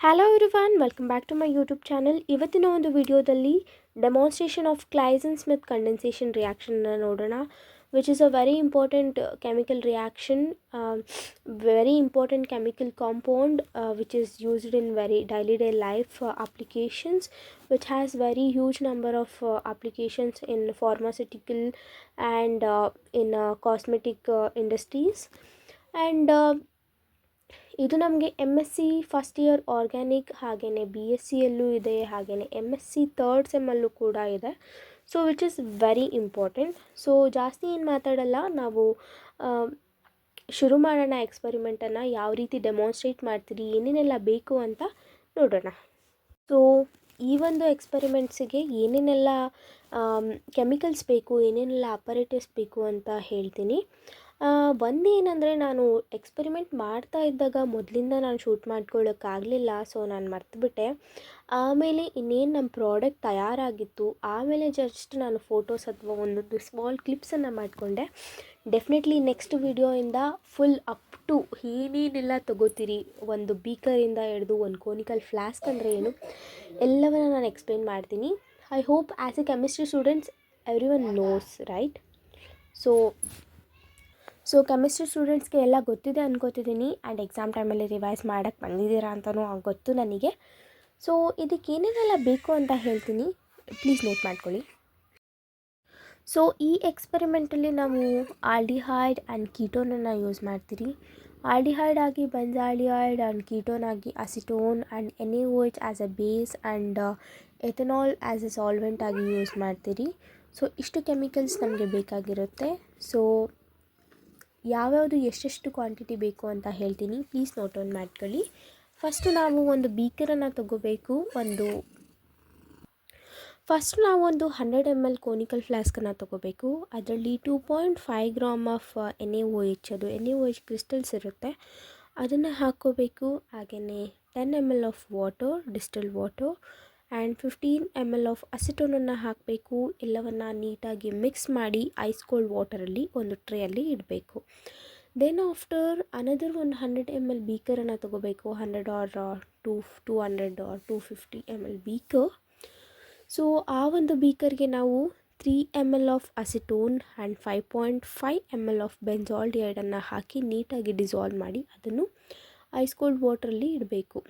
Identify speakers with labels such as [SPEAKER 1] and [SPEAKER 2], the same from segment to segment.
[SPEAKER 1] Hello everyone, welcome back to my YouTube channel. ಇವತ್ತಿನ ಒಂದು ವಿಡಿಯೋದಲ್ಲಿ demonstration of Claisen Smith condensation ರಿಯಾಕ್ಷನ್ನ ನೋಡೋಣ, which is a very important chemical reaction, very important chemical compound which is used in very daily day life applications, which has very huge number of applications in pharmaceutical and in cosmetic industries. And ಇದು ನಮಗೆ MSc first year organic, ಹಾಗೆಯೇ BScಯಲ್ಲೂ ಇದೆ, ಹಾಗೆಯೇ MSc third ಸೆಮ್ಮಲ್ಲೂ ಕೂಡ ಇದೆ. So which is very important. So ಜಾಸ್ತಿ ಏನು ಮಾತಾಡಲ್ಲ, ನಾವು ಶುರು ಮಾಡೋಣ ಎಕ್ಸ್ಪರಿಮೆಂಟನ್ನು. ಯಾವ ರೀತಿ ಡೆಮಾನ್ಸ್ಟ್ರೇಟ್ ಮಾಡ್ತೀರಿ, ಏನೇನೆಲ್ಲ ಬೇಕು ಅಂತ ನೋಡೋಣ. ಸೊ ಈ ಒಂದು ಎಕ್ಸ್ಪರಿಮೆಂಟ್ಸಿಗೆ ಏನೇನೆಲ್ಲ ಕೆಮಿಕಲ್ಸ್ ಬೇಕು, ಏನೇನೆಲ್ಲ ಅಪರೇಟಸ್ ಬೇಕು ಅಂತ ಹೇಳ್ತೀನಿ. ಒಂದೇನೆಂದರೆ, ನಾನು ಎಕ್ಸ್ಪರಿಮೆಂಟ್ ಮಾಡ್ತಾ ಇದ್ದಾಗ ಮೊದಲಿಂದ ನಾನು ಶೂಟ್ ಮಾಡ್ಕೊಳ್ಳೋಕ್ಕಾಗಲಿಲ್ಲ, ಸೊ ನಾನು ಮರ್ತುಬಿಟ್ಟೆ. ಆಮೇಲೆ ಇನ್ನೇನು ನಮ್ಮ ಪ್ರಾಡಕ್ಟ್ ತಯಾರಾಗಿತ್ತು, ಆಮೇಲೆ ಜಸ್ಟ್ ನಾನು ಫೋಟೋಸ್ ಅಥವಾ ಒಂದೊಂದು ಸ್ಮಾಲ್ ಕ್ಲಿಪ್ಸನ್ನು ಮಾಡಿಕೊಂಡೆ. ಡೆಫಿನೆಟ್ಲಿ ನೆಕ್ಸ್ಟ್ ವಿಡಿಯೋಯಿಂದ ಫುಲ್ ಅಪ್ ಟು ಏನೇನೆಲ್ಲ ತೊಗೋತೀರಿ, ಒಂದು ಬೀಕರಿಂದ ಹಿಡಿದು ಒಂದು ಕೋನಿಕಲ್ ಫ್ಲಾಸ್ಕ್ ಅಂದರೆ ಏನು, ಎಲ್ಲವನ್ನ ನಾನು ಎಕ್ಸ್ಪ್ಲೇನ್ ಮಾಡ್ತೀನಿ. I hope as a chemistry students everyone knows, right? So chemistry ಸ್ಟೂಡೆಂಟ್ಸ್ಗೆ ಎಲ್ಲ ಗೊತ್ತಿದೆ ಅನ್ಕೋತಿದ್ದೀನಿ, ಆ್ಯಂಡ್ ಎಕ್ಸಾಮ್ ಟೈಮಲ್ಲಿ ರಿವೈಸ್ ಮಾಡೋಕ್ಕೆ ಬಂದಿದ್ದೀರಾ ಅಂತಲೂ ಗೊತ್ತು ನನಗೆ. ಸೊ ಇದಕ್ಕೆ ಏನೇನೆಲ್ಲ ಬೇಕು ಅಂತ ಹೇಳ್ತೀನಿ, ಪ್ಲೀಸ್ ನೋಟ್ ಮಾಡ್ಕೊಳ್ಳಿ. ಸೊ ಈ ಎಕ್ಸ್ಪರಿಮೆಂಟಲ್ಲಿ ನಾವು ಆಲ್ಡಿಹೈಡ್ ಆ್ಯಂಡ್ ಕೀಟೋನನ್ನು ಯೂಸ್ ಮಾಡ್ತೀರಿ. ಆಲ್ಡಿಹೈಡ್ ಆಗಿ ಬೆಂಜಾಲ್ಡಿಹೈಡ್ ಆ್ಯಂಡ್ ಕೀಟೋನ್ ಆಗಿ acetone and NaOH as A base and ethanol as A solvent ಆಗಿ ಯೂಸ್ ಮಾಡ್ತೀರಿ. ಸೊ ಇಷ್ಟು ಕೆಮಿಕಲ್ಸ್ ನಮಗೆ ಬೇಕಾಗಿರುತ್ತೆ. ಸೊ ಯಾವ್ಯಾವುದು ಎಷ್ಟೆಷ್ಟು ಕ್ವಾಂಟಿಟಿ ಬೇಕು ಅಂತ ಹೇಳ್ತೀನಿ, ಪ್ಲೀಸ್ ನೋಟ್ ಡೌನ್ ಮಾಡ್ಕೊಳ್ಳಿ. ಫಸ್ಟು ನಾವು ಒಂದು ಬೀಕರನ್ನು ತಗೋಬೇಕು. ಫಸ್ಟ್ ನಾವು ಒಂದು 100 ml ಕೋನಿಕಲ್ ಫ್ಲಾಸ್ಕನ್ನು ತೊಗೋಬೇಕು. ಅದರಲ್ಲಿ 2.5 ಗ್ರಾಮ್ ಆಫ್ NaOH, ಅದು NaOH ಕ್ರಿಸ್ಟಲ್ಸ್ ಇರುತ್ತೆ, ಅದನ್ನು ಹಾಕ್ಕೋಬೇಕು. ಹಾಗೆಯೇ 10 ml of water, distil water, and 15 ml of ಅಸಿಟೋನನ್ನು ಹಾಕಬೇಕು. ಎಲ್ಲವನ್ನು ನೀಟಾಗಿ ಮಿಕ್ಸ್ ಮಾಡಿ ಐಸ್ ಕೋಲ್ಡ್ ವಾಟರಲ್ಲಿ ಒಂದು ಟ್ರೇಯಲ್ಲಿ ಇಡಬೇಕು. ದೆನ್ ಆಫ್ಟರ್ ಅನದರ್ ಒಂದು 100 ml ಬೀಕರನ್ನು ತೊಗೋಬೇಕು. 100 or 200 or 250 ml beaker. So ಆ ಒಂದು ಬೀಕರ್ಗೆ ನಾವು 3 ml of acetone and 5.5 ml of ಬೆಂಜಾಲ್ಡಿಹೈಡನ್ನು ಹಾಕಿ ನೀಟಾಗಿ ಡಿಸಾಲ್ವ್ ಮಾಡಿ ಅದನ್ನು ಐಸ್ ಕೋಲ್ಡ್ ವಾಟ್ರಲ್ಲಿ ಇಡಬೇಕು.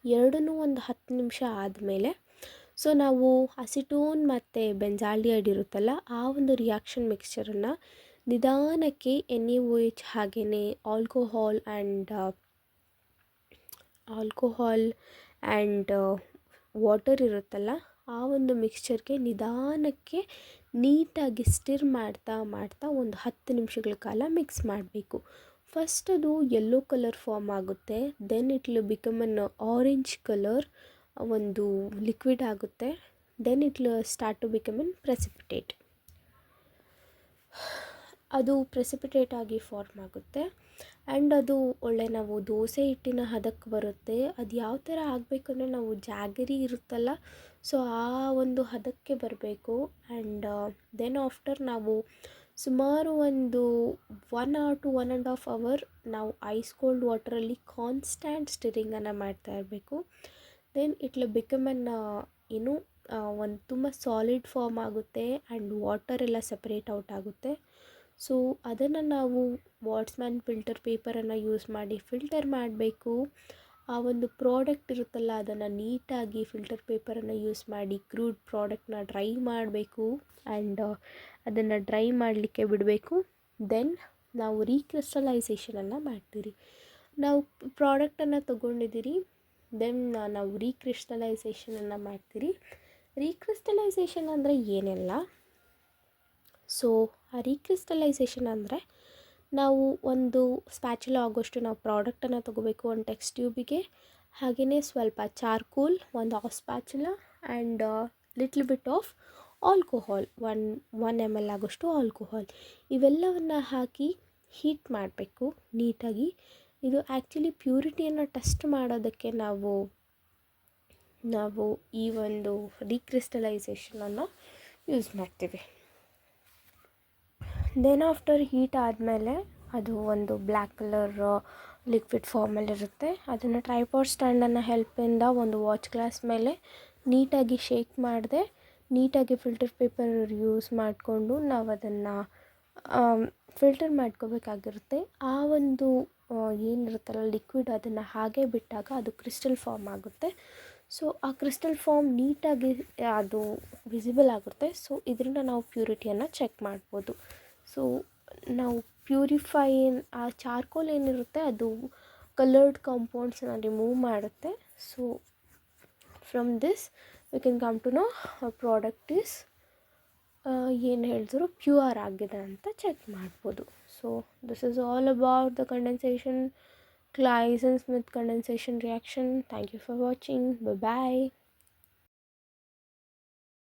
[SPEAKER 1] ಎರಡನ್ನೂ ಒಂದು 10 ನಿಮಿಷ ಆದಮೇಲೆ, ಸೊ ನಾವು ಅಸಿಟೋನ್ ಮತ್ತು ಬೆಂಜಾಲ್ಡಿಹೈಡ್ ಇರುತ್ತಲ್ಲ, ಆ ಒಂದು ರಿಯಾಕ್ಷನ್ ಮಿಕ್ಸ್ಚರನ್ನು ನಿಧಾನಕ್ಕೆ NaOH ಹಾಗೆಯೇ ಆಲ್ಕೋಹಾಲ್ ಆ್ಯಂಡ್ ವಾಟರ್ ಇರುತ್ತಲ್ಲ, ಆ ಒಂದು ಮಿಕ್ಸ್ಚರ್ಗೆ ನಿಧಾನಕ್ಕೆ ನೀಟಾಗಿ ಸ್ಟಿರ್ ಮಾಡ್ತಾ ಒಂದು 10 ನಿಮಿಷಗಳ ಕಾಲ ಮಿಕ್ಸ್ ಮಾಡಬೇಕು. ಫಸ್ಟ್ ಅದು ಯೆಲ್ಲೋ ಕಲರ್ ಫಾರ್ಮ್ ಆಗುತ್ತೆ, then it will become an orange colour, ಒಂದು ಲಿಕ್ವಿಡ್ ಆಗುತ್ತೆ, then it will start to become an precipitate. ಅದು ಪ್ರೆಸಿಪಿಟೇಟ್ ಆಗಿ ಫಾರ್ಮ್ ಆಗುತ್ತೆ ಆ್ಯಂಡ್ ಅದು ಒಳ್ಳೆ ನಾವು ದೋಸೆ ಹಿಟ್ಟಿನ ಹದಕ್ಕೆ ಬರುತ್ತೆ. ಅದು ಯಾವ ಥರ ಆಗಬೇಕು ಅಂದರೆ, ನಾವು ಜಾಗರಿ ಇರುತ್ತಲ್ಲ, ಸೊ ಆ ಒಂದು ಹದಕ್ಕೆ ಬರಬೇಕು. ಆ್ಯಂಡ್ ದೆನ್ ಆಫ್ಟರ್ ನಾವು ಸುಮಾರು ಒಂದು 1 hour to 1.5 hour ನಾವು ಐಸ್ ಕೋಲ್ಡ್ ವಾಟರಲ್ಲಿ ಕಾನ್ಸ್ಟ್ಯಾಂಟ್ ಸ್ಟಿರಿಂಗನ್ನು ಮಾಡ್ತಾ ಇರಬೇಕು. Then it will become an ಒಂದು ತುಂಬ ಸಾಲಿಡ್ ಫಾರ್ಮ್ ಆಗುತ್ತೆ ಆ್ಯಂಡ್ ವಾಟರ್ ಎಲ್ಲ ಸೆಪರೇಟ್ ಔಟ್ ಆಗುತ್ತೆ. ಸೊ ಅದನ್ನು ನಾವು ವಾಟ್ಸ್ಮ್ಯಾನ್ ಫಿಲ್ಟರ್ ಪೇಪರನ್ನು ಯೂಸ್ ಮಾಡಿ ಫಿಲ್ಟರ್ ಮಾಡಬೇಕು. ಆ ಒಂದು ಪ್ರಾಡಕ್ಟ್ ಇರುತ್ತಲ್ಲ, ಅದನ್ನು ನೀಟಾಗಿ ಫಿಲ್ಟರ್ ಪೇಪರನ್ನು ಯೂಸ್ ಮಾಡಿ ಕ್ರೂಡ್ ಪ್ರಾಡಕ್ಟ್ನ ಡ್ರೈ ಮಾಡಬೇಕು ಆ್ಯಂಡ್ ಅದನ್ನು ಡ್ರೈ ಮಾಡಲಿಕ್ಕೆ ಬಿಡಬೇಕು. ದೆನ್ ನಾವು ರೀಕ್ರಿಸ್ಟಲೈಸೇಷನನ್ನು ಮಾಡ್ತೀರಿ. ನಾವು ಪ್ರಾಡಕ್ಟನ್ನು ತೊಗೊಂಡಿದ್ದೀರಿ, ದೆನ್ ನಾವು ರೀಕ್ರಿಸ್ಟಲೈಸೇಷನನ್ನು ಮಾಡ್ತೀರಿ. ರೀಕ್ರಿಸ್ಟಲೈಸೇಷನ್ ಅಂದರೆ ಏನೆಲ್ಲ, ಸೊ ಆ ರೀಕ್ರಿಸ್ಟಲೈಸೇಷನ್ ಅಂದರೆ, ನಾವು ಒಂದು ಸ್ಪ್ಯಾಚುಲ ಆಗೋಷ್ಟು ನಾವು ಪ್ರಾಡಕ್ಟನ್ನು ತೊಗೋಬೇಕು ಒಂದು ಟೆಕ್ಸ್ಟ್ ಟ್ಯೂಬಿಗೆ, ಹಾಗೆಯೇ ಸ್ವಲ್ಪ ಚಾರ್ಕೋಲ್, ಒಂದು half spatula and little bit of alcohol, 1 ml ಆಗೋಷ್ಟು ಆಲ್ಕೋಹಾಲ್, ಇವೆಲ್ಲವನ್ನು ಹಾಕಿ ಹೀಟ್ ಮಾಡಬೇಕು ನೀಟಾಗಿ. ಇದು ಆ್ಯಕ್ಚುಲಿ ಪ್ಯೂರಿಟಿಯನ್ನು ಟೆಸ್ಟ್ ಮಾಡೋದಕ್ಕೆ ನಾವು ಈ ಒಂದು ರೀಕ್ರಿಸ್ಟಲೈಸೇಷನನ್ನು ಯೂಸ್ ಮಾಡ್ತೀವಿ. ದೆನ್ ಆಫ್ಟರ್ ಹೀಟ್ ಆದಮೇಲೆ ಅದು ಒಂದು ಬ್ಲ್ಯಾಕ್ ಕಲರ್ ಲಿಕ್ವಿಡ್ ಫಾರ್ಮಲ್ಲಿರುತ್ತೆ. ಅದನ್ನು ಟ್ರೈಪಾಡ್ ಸ್ಟ್ಯಾಂಡನ್ನು ಹೆಲ್ಪಿಂದ ಒಂದು ವಾಚ್ ಗ್ಲಾಸ್ ಮೇಲೆ ನೀಟಾಗಿ ಶೇಕ್ ಮಾಡದೆ ನೀಟಾಗಿ ಫಿಲ್ಟರ್ ಪೇಪರ್ ಯೂಸ್ ಮಾಡಿಕೊಂಡು ನಾವು ಅದನ್ನು ಫಿಲ್ಟರ್ ಮಾಡ್ಕೋಬೇಕಾಗಿರುತ್ತೆ. ಆ ಒಂದು ಏನಿರುತ್ತಲ್ಲ ಲಿಕ್ವಿಡ್, ಅದನ್ನು ಹಾಗೆ ಬಿಟ್ಟಾಗ ಅದು ಕ್ರಿಸ್ಟಲ್ ಫಾರ್ಮ್ ಆಗುತ್ತೆ. ಸೊ ಆ ಕ್ರಿಸ್ಟಲ್ ಫಾರ್ಮ್ ನೀಟಾಗಿ ಅದು ವಿಸಿಬಲ್ ಆಗುತ್ತೆ. ಸೊ ಇದರಿಂದ ನಾವು ಪ್ಯೂರಿಟಿಯನ್ನು ಚೆಕ್ ಮಾಡ್ಬೋದು. ಸೊ ನಾವು ಪ್ಯೂರಿಫೈ ಆ ಚಾರ್ಕೋಲ್ ಏನಿರುತ್ತೆ ಅದು ಕಲರ್ಡ್ ಕಾಂಪೌಂಡ್ಸನ್ನು ರಿಮೂವ್ ಮಾಡುತ್ತೆ. So from this we can come to know product is ಏನು ಹೇಳಿದ್ರು ಪ್ಯೂರ್ ಆಗಿದೆ ಅಂತ ಚೆಕ್ ಮಾಡ್ಬೋದು. So this is all about the condensation, Claisen-Smith condensation reaction. Thank you for watching. Bye bye.